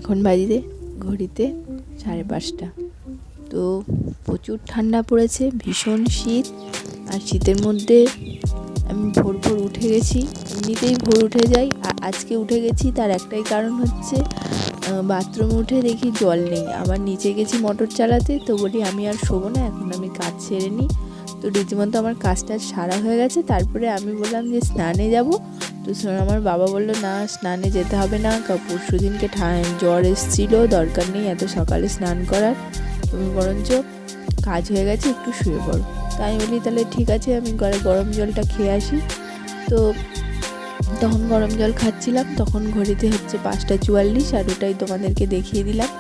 এখন বাজে ঘড়িতে 5:30। তো প্রচুর ঠান্ডা পড়েছে, ভীষণ শীত। আর শীতের মধ্যে আমি ভোর ভোর উঠে গেছি। এমনিতেই ভোর উঠে যাই, আর আজকে উঠে গেছি তার একটাই কারণ হচ্ছে বাথরুমে উঠে দেখি জল নেই। আবার নিচে গেছি মোটর চালাতে, তো বলি আমি আর শোবো না, এখন আমি কাজ সেরে নিই। তো রীতিমতো আমার কাজটা সারা হয়ে গেছে। তারপরে আমি বললাম যে স্নানে যাব। তো আমার বাবা বললো না, স্নানে যেতে হবে না, পরশু দিনকে জ্বর এসেছিলো, দরকার নেই এত সকালে স্নান করার, তুমি বরঞ্চ কাজ হয়ে গেছে একটু শুয়ে পড়ো। তাই আমি বলি তাহলে ঠিক আছে, আমি গরম জলটা খেয়ে আসি। তো তখন গরম জল খাচ্ছিলাম, তখন ঘড়িতে হচ্ছে 5:44, আর ওটাই তোমাদেরকে দেখিয়ে দিলাম।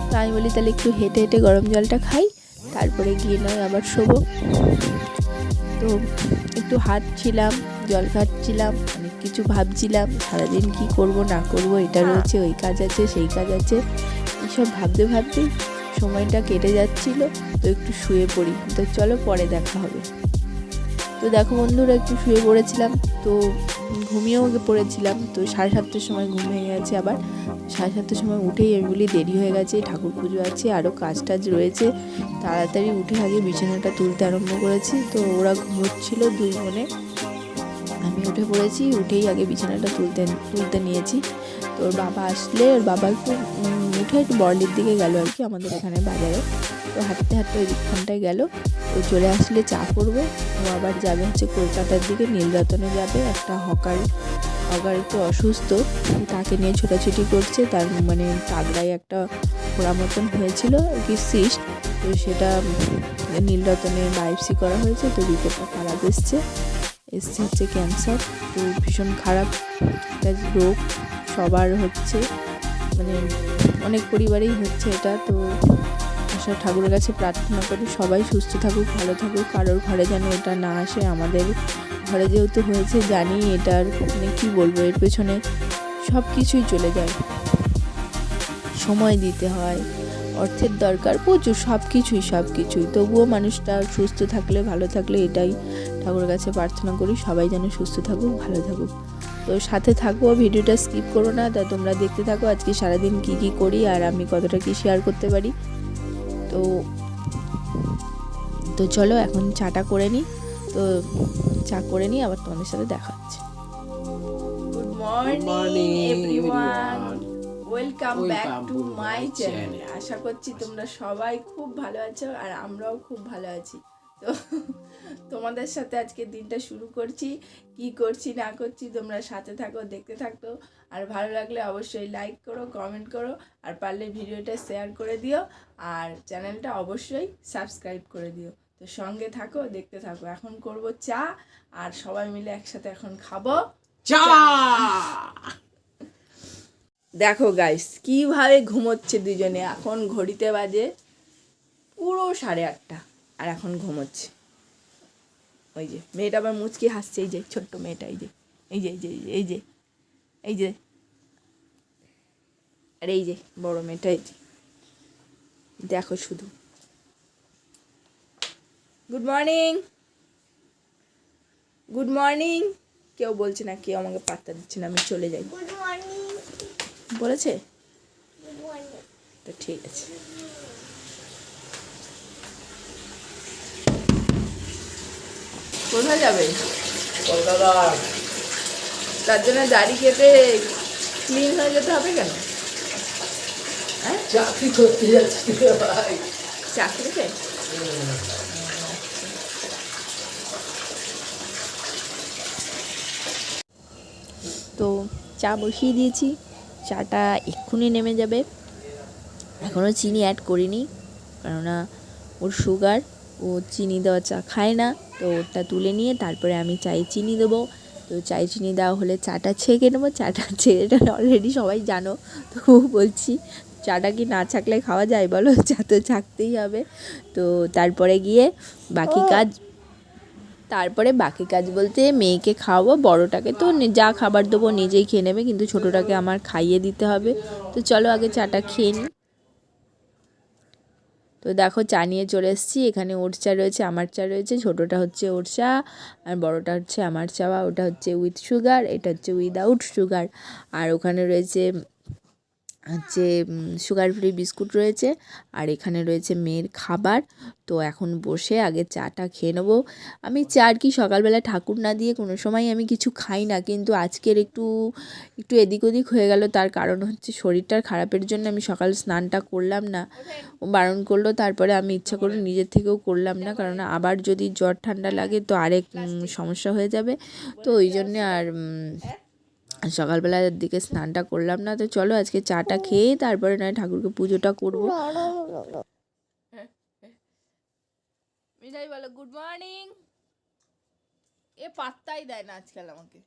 তো আমি বলি তাহলে একটু হেঁটে হেঁটে গরম জলটা খাই, তারপরে গিয়ে নয় আবার শোবো। তো একটু হাঁটছিলাম, জল খাচ্ছিলাম, অনেক কিছু ভাবছিলাম, সারাদিন কি করব না করব, এটা রয়েছে, ওই কাজ আছে, সেই কাজ আছে, এইসব ভাবতে ভাবতেই সময়টা কেটে যাচ্ছিল। তো একটু শুয়ে পড়ি, তো চলো পরে দেখা হবে। তো দেখো বন্ধুরা, একটু শুয়ে পড়েছিলাম, তো ঘুমিয়েও পড়েছিলাম। তো 7:30টার সময় ঘুম ভেঙে গেছে। আবার 7:30টার সময় উঠেই আমি বলি দেরি হয়ে গেছে, ঠাকুর পুজো আছে, আরও কাজ টাজ রয়েছে, তাড়াতাড়ি উঠে আগে বিছানাটা তুলতে আরম্ভ করেছি। তো ওরা ঘুমোচ্ছিল দুই বোনে, আমি উঠে পড়েছি, উঠেই আগে বিছানাটা তুলতে নিয়েছি। তো ওর বাবা আসলে, ওর বাবা একটু উঠে একটু বড়লির দিকে গেল আর কি, আমাদের এখানে বাজারে। তো হাঁটতে হাঁটতে ওই দিকখানটায় গেল। তো চলে আসলে চা করবে। ও আবার যাবে হচ্ছে কলকাতার দিকে, নীলরতনে যাবে। একটা হকার একটু অসুস্থ, তাকে নিয়ে ছোটাছুটি করছে। তার মানে কাগড়ায় একটা ফোড়া মতন হয়েছিল কি সিস্ট, তো সেটা নীলরতনে বায়োপসি করা হয়েছে। তো রিপোর্টটা খারাপ এসছে হচ্ছে ক্যান্সার। তো ভীষণ খারাপ একটা রোগ, সবার হচ্ছে, মানে অনেক পরিবারেই হচ্ছে এটা। তো আশা ঠাকুরের কাছে প্রার্থনা করি সবাই সুস্থ থাকুক, ভালো থাকুক, কারোর ঘরে যেন এটা না আসে। আমাদের ঘরে যেহেতু হয়েছে জানি এটার মানে কী বলবো, এর পেছনে সব কিছুই চলে যায়, সময় দিতে হয়, অর্থের দরকার প্রচুর, সব কিছুই। তবুও মানুষটা সুস্থ থাকলে, ভালো থাকলে, এটাই ঠাকুরের কাছে প্রার্থনা করি, সবাই যেন সুস্থ থাকুক, ভালো থাকুক। তো সাথে থাকো, ভিডিওটা স্কিপ করো না, তা তোমরা দেখতে থাকো আজকে সারাদিন কি করি আর আমি কতটা কি শেয়ার করতে পারি। তো চলো এখন চাটা করে নিই। তো চা করে নিই, আবার তোমাদের সাথে দেখা হচ্ছে। Good morning everyone, welcome back to my channel. আশা করছি তোমরা সবাই খুব ভালো আছো, আর আমরাও খুব ভালো আছি। তো তোমাদের সাথে আজকে দিনটা শুরু করছি, কি করছি না করছি তোমরা সাথে থাকো, দেখতে থাকো। আর ভালো লাগলে অবশ্যই লাইক করো, কমেন্ট করো, আর পারলে ভিডিওটা শেয়ার করে দিও, আর চ্যানেলটা অবশ্যই সাবস্ক্রাইব করে দিও। তো সঙ্গে থাকো, দেখতে থাকো। এখন করব চা, আর সবাই মিলে একসাথে এখন খাবো চা। দেখো গাইস কিভাবে ঘুমোচ্ছে দুজনে। এখন ঘড়িতে বাজে পুরো 8:30, আর এখন ঘুমোচ্ছে। ওই যে মেয়েটা আবার মুচকি হাসছে, এই যে ছোট্ট মেয়েটা, এই যে এই যে এই যে এই যে এই যে আর এই যে বড় মেয়েটা, এই যে দেখো শুধু। Good morning, good morning. কেউ বলছে না, কেউ আমাকে পাত্তা দিচ্ছে না, আমি চলে যাই। গুড মর্নিং বলেছে, তো ঠিক আছে। কোথায় যাবে? কলকাতা। তার জন্য দাড়ি কেটে ক্লিন হয়ে যেতে হবে কেন? হ্যাঁ, চাকরি করতে যাচ্ছি ভাই। চাকরিতে? তো চা বসিয়ে দিয়েছি, চাটা এক্ষুনি নেমে যাবে। এখনও চিনি অ্যাড করিনি, কেননা ওর সুগার, ও চিনি দেওয়া চা খায় না। তো ওটা তুলে নিয়ে তারপরে আমি চায়ে চিনি দেবো। তো চায়ে চিনি দেওয়া হলে চাটা ছেঁকে নেবো। চাটা ছেঁকে অলরেডি সবাই জানো, তো বলছি চাটা কি না ছাকলে খাওয়া যায় বলো? চা তো ছাকতেই হবে। তো তারপরে গিয়ে বাকি কাজ বলতে মেয়েকে খাওয়াবো, বড়োটাকে তো যা খাবার দেবো নিজেই খেয়ে নেবে, কিন্তু ছোটোটাকে আমার খাইয়ে দিতে হবে। তো চলো আগে চাটা খেয়ে নিই। তো দেখো চা নিয়ে চলে এসেছি। এখানে ওর চা রয়েছে, আমার চা রয়েছে, ছোটোটা হচ্ছে ওর চা, আর বড়োটা হচ্ছে আমার চা। ওটা হচ্ছে উইথ সুগার, এটা হচ্ছে উইদাউট সুগার। আর ওখানে রয়েছে হচ্ছে সুগার ফ্রি বিস্কুট রয়েছে, আর এখানে রয়েছে মেয়ের খাবার। তো এখন বসে আগে চাটা খেয়ে নেবো। আমি চা আর কি সকালবেলা ঠাকুর না দিয়ে কোনো সময় আমি কিছু খাই না, কিন্তু আজকের একটু এদিক ওদিক হয়ে গেল। তার কারণ হচ্ছে শরীরটার খারাপের জন্য আমি সকাল স্নানটা করলাম না, ও বারণ করলো। তারপরে আমি ইচ্ছা করে নিজের থেকেও করলাম না, কারণ আবার যদি জ্বর ঠান্ডা লাগে তো আরেক সমস্যা হয়ে যাবে। তো ওই জন্যে আর সকালবেলার দিকে স্নানটা করলাম না। তো চলো আজকে চাটা খেয়ে তারপরে নয় ঠাকুরকে পুজোটা করবো। মিঠাই বলো গুড মর্নিং। এ পাত্তাই দেয় না আজকাল আমাকে।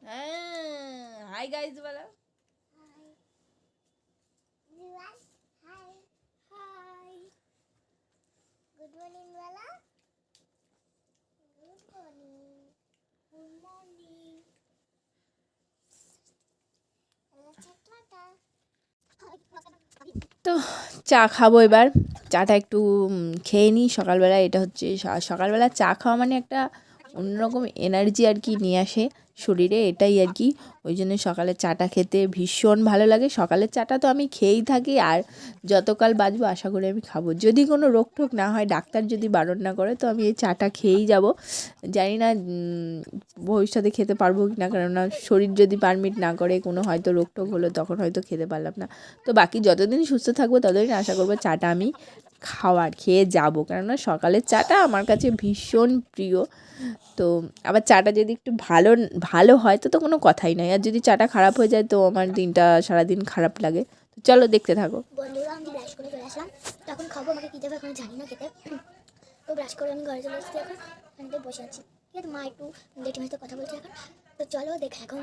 হ্যাঁ, হাই গাইস বলো। গুড মর্নিং বলো। Good morning, good morning. তো চা খাবো এবার। চাটা একটু খেয়ে নিই সকালবেলা। এটা হচ্ছে সকালবেলা চা খাওয়া মানে একটা অন্যরকম এনার্জি আর কি নিয়ে আসে শরীরে, এটাই আর কি। ওই জন্য সকালের চাটা খেতে ভীষণ ভালো লাগে। সকালের চাটা তো আমি খেয়েই থাকি, আর যতকাল বাঁচবো আশা করি আমি খাবো। যদি কোনো রোগ টোগ না হয়, ডাক্তার যদি বারণ না করে, তো আমি এই চাটা খেয়েই যাব। জানি না ভবিষ্যতে খেতে পারবো কি না, কেননা শরীর যদি পারমিট না করে, কোনো হয়তো রোগ টোগ হলো, তখন হয়তো খেতে পারলাম না। তো বাকি যতদিন সুস্থ থাকবো ততদিন আশা করবো চাটা আমি খেয়ে যাব, কেননা সকালের চাটা আমার কাছে ভীষণ প্রিয়। তো আবার চাটা যদি একটু ভালো হয় তো কোনো কথাই নয়, আর যদি চাটা খারাপ হয়ে যায় তো আমার দিনটা সারাদিন খারাপ লাগে। তো চলো দেখতে থাকো। বন্ধুরা, আমি ব্রাশ করে চলে আসলাম। তখন খাবো, আমাকে কী দেবে এখন জানি না খেতে। তো ব্রাশ করে আমি ঘরে চলে এসেছি, এখন এখানে বসে আছি। ঠিক আছে, মা একটু জেঠিমার সাথে কথা বলছে এখন। তো চলো এখন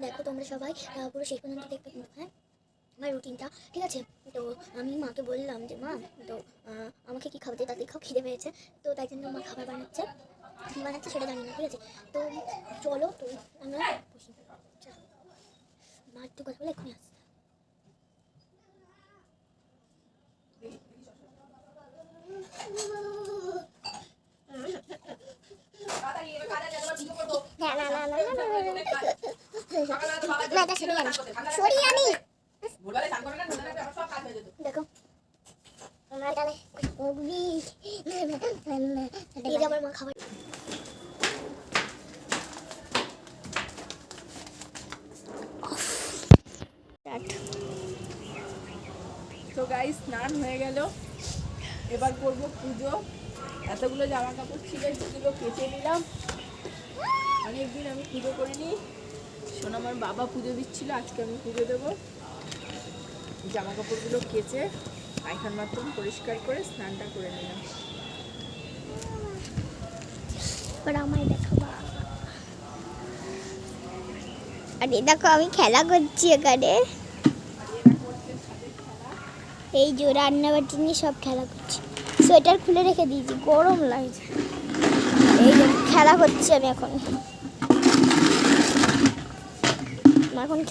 দেখো তোমরা সবাই পুরো শেষ পর্যন্ত দেখবে কিন্তু, হ্যাঁ, আমার রুটিনটা। ঠিক আছে, তো আমি মাকে বললাম যে মা, তো আমাকে কী খাওয়াতে, তাদের খিদে পেয়েছে। তো তাই জন্য মা খাবার বানাচ্ছে, কী বানাচ্ছে সেটা জানি না। ঠিক আছে, তো চলো তো আমরা বসি। মা একটু কথা বলে এক্ষুনি আসছে। দেখো আমার মা খাবার। তো গাইস, স্নান হয়ে গেল, এবার করবো পুজো। এতগুলো জামা কাপড় ছিল, সেগুলো কেচে নিলাম। অনেকদিন আমি পুজো করিনি। শোনো, আমার বাবা পুজো দিচ্ছিল, আজকে আমি পুজো দেবো। জামা কাপড়গুলো কেচে পায়খানা বাথরুম পরিষ্কার করে স্নানটা করে নিলাম। আমায় দেখো, আর দেখো আমি খেলা করছি এখানে। এই যে রান্নাবাটি নিয়ে সব খেলা করছি। সোয়েটার খুলে রেখে দিয়েছি, গরম লাগছে। এই যে খেলা করছি আমি এখন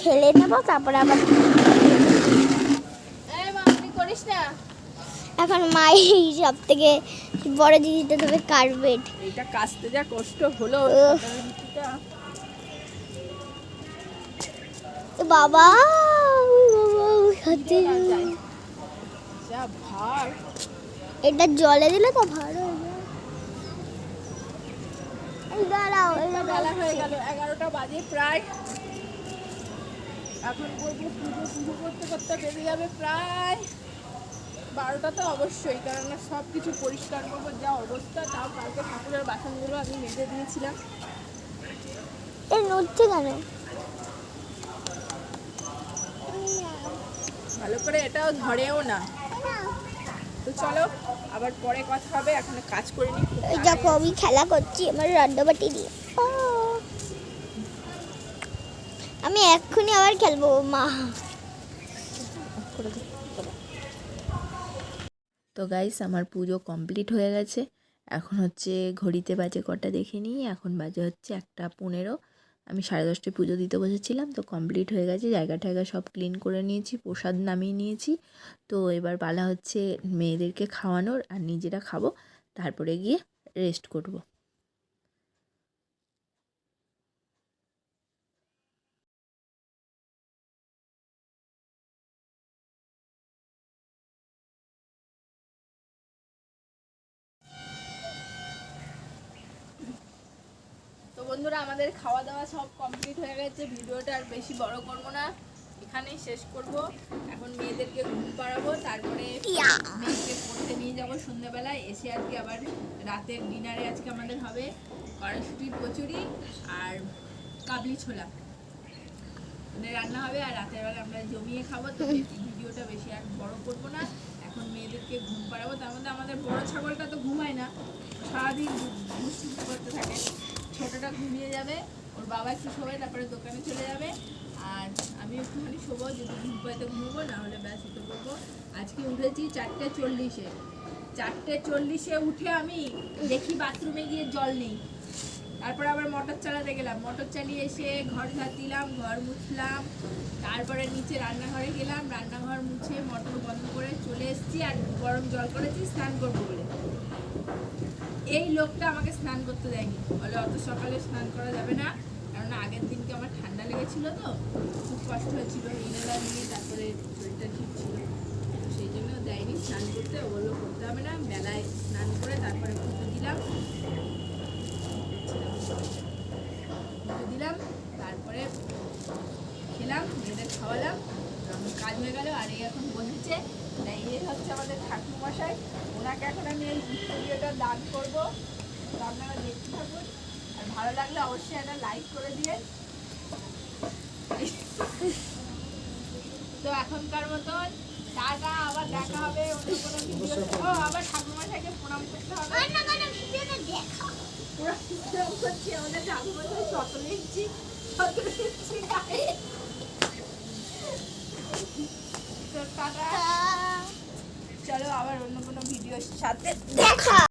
খেলে নেবো, তারপরে আবার করিস না। এখন মাই সব থেকে বড় জিনিসটা দেবে কার্পেট। এটা কাচতে যা কষ্ট হলো বাবা, এটা জলে দিলে তো ভালো হয়ে যায়। দাঁড়াও, বেলা হয়ে গেল, 11টা বাজে প্রায়। এখন করবো পুজো। পুজো করতে করতে বেরিয়ে যাবে প্রায় 12টা তো অবশ্যই, কেননা সব কিছু পরিষ্কার করবো। যা অবস্থা, তাও কালকে ঠাকুরের বাসনগুলো আমি মেজে দিয়েছিলাম। এই নড়ছে কেন? ভালো করে এটাও ধরেও না। তো চলো আবার পরে কথা হবে, এখন কাজ করে নি। ওই দেখো আমি খেলা করছি আমার রান্নাবাটি দিয়ে। আমি এক্ষুনি আবার খেলবো মা। তো গাইস, আমার পুজো কমপ্লিট হয়ে গেছে। এখন হচ্ছে ঘড়িতে বাজে কটা দেখে নিই, এখন বাজে হচ্ছে 1:15। আমি 10:30টায় পুজো দিতে বসেছিলাম। তো কমপ্লিট হয়ে গেছে, জায়গা টায়গা সব ক্লিন করে নিয়েছি, প্রসাদ নামিয়ে নিয়েছি। তো এবার পালা হচ্ছে মেয়েদেরকে খাওয়ানোর, আর নিজেরা খাবো, তারপরে গিয়ে রেস্ট করব। বন্ধুরা আমাদের খাওয়া দাওয়া সব কমপ্লিট হয়ে গেছে, ভিডিওটা আর বেশি বড় করব না, এখানেই শেষ করব। এখন মেয়েদেরকে ঘুম পাড়াবো, তারপরে মেয়েকে পড়তে নিয়ে যাবো সন্ধ্যাবেলায় এসে। আজকে আবার রাতের ডিনারে আজকে আমাদের হবে কড়াইশুটির কচুরি আর কাবলি ছোলা রান্না হবে, আর রাতের বেলা আমরা জমিয়ে খাবো। তো ভিডিওটা বেশি আর বড় করব না, এখন মেয়েদেরকে ঘুম পাড়াবো। তার মধ্যে আমাদের বড় ছাগলটা তো ঘুমায় না, সারাদিন দুষ্টুমি করতে থাকে। ছোটটা ঘুমিয়ে যাবে, ওর বাবা একটু শোবে, তারপরে দোকানে চলে যাবে, আর আমি একটুখানি শোবো, যদি ঘুম পাইতে ঘুমবো, না হলে ব্যাস এটা করবো। আজকে উঠেছি 4:40-এ। 4:40-এ উঠে আমি দেখি বাথরুমে গিয়ে জল নেই, তারপরে আবার মোটর চালাতে গেলাম, মোটর চালিয়ে এসে ঘর ঝাড় দিলাম, ঘর মুছলাম, তারপরে নিচে রান্নাঘরে গেলাম, রান্নাঘর মুছে মোটর বন্ধ করে চলে এসেছি। আর গরম জল করেছি স্নান করবো বলে। এই লোকটা আমাকে স্নান করতে দেয়নি, বলে অত সকালে স্নান করা যাবে না, কারণ আগের দিনকে আমার ঠান্ডা লেগেছিল, তো খুব কষ্ট হয়েছিল, ইনহেলার নিয়ে তারপরে শরীরটা ঠিক ছিল, তো সেই জন্য দেয়নি স্নান করতে। ও বললো করতে হবে না, বেলায় স্নান করে তারপরে পুজো দিলাম, তারপরে খেলাম, মেয়েদের খাওয়ালাম, কাজ হয়ে গেল। আর এই এখন বসেছে, তাই এই হচ্ছে আমাদের ঠাকুরমশাই, ওনাকে এখন আমি এই ভিডিওটা দান করবো, তো আপনারা দেখতে থাকুন। আর ভালো লাগলে অবশ্যই একটা লাইক করে দিয়ে। তো এখনকার মতন টাটা, আবার দেখা হবে অন্য কোনো ভিডিও। ও আবার ঠাকুরমশাইকে প্রণাম করতে হবে, প্রণাম করছি আমাদের ঠাকুরমশাই, 17 ইঞ্চি গায়ে। তো টাটা, চলো আবার অন্য কোনো ভিডিওর সাথে দেখা।